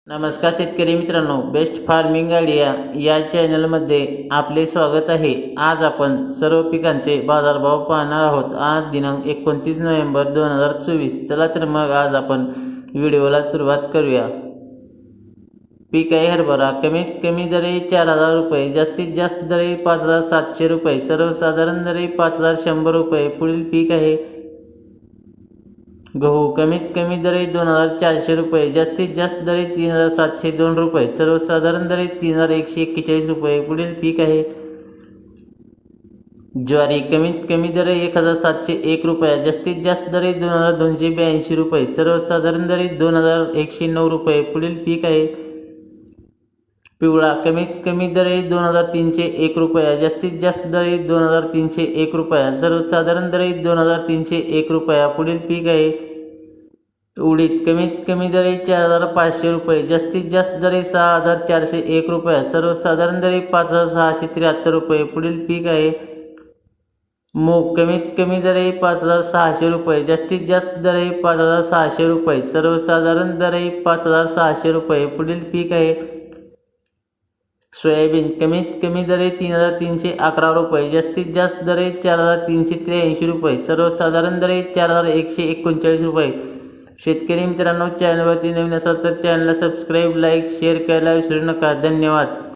नमस्कार शेतकरी मित्रांनो, बेस्ट फार्मिंग आयडिया या चॅनलमध्ये आपले स्वागत आहे। आज आपण सर्व पिकांचे बाजारभाव पाहणार आहोत। आज दिनांक 29 नोव्हेंबर 2024। चला तर मग आज आपण व्हिडिओला सुरुवात करूया। पीक आहे हरभरा। कमीत कमी दर 4000 रुपये, जास्तीत जास्त दर 5700 रुपये, सर्वसाधारण दर 5100 रुपये। पुढील पीक आहे गहू। कमीत कमी दर 2400 रुपये, जास्तीत जास्त दर 3702 रुपये, सर्वसाधारण दर 3141 रुपये। पुढील पीक आहे ज्वारी। कमीत कमी दर 1701 रुपये, जास्तीत जास्त दर 2282 रुपये, सर्वसाधारण दर 2109 रुपये। पुढील पीक आहे पिवळा। कमीत कमी दर 2301 रुपये, जास्तीत जास्त दर 2301 रुपये, सर्वसाधारण दर 2301 रुपया। पुढील पीक आहे उडीद। कमीत कमी दर 4500 रुपये, जास्तीत जास्त दर 6401 रुपये, सर्वसाधारण दर 5673 रुपये। पुढील पीक आहे मूग। कमीत कमी दर 5600 रुपये, जास्तीत जास्त दर 5600 रुपये, सर्वसाधारण दर 5600 रुपये। पुढील पीक आहे सोयाबीन। कमीत कमी दर 3311 रुपये, जास्तीत जास्त दर 4383 रुपये, सर्वसाधारण दर 4139 रुपये। शेतकरी मित्रांनो, चॅनलवरती नवीन असाल तर चॅनलला सबस्क्राईब, लाईक, शेअर करायला विसरू नका। धन्यवाद।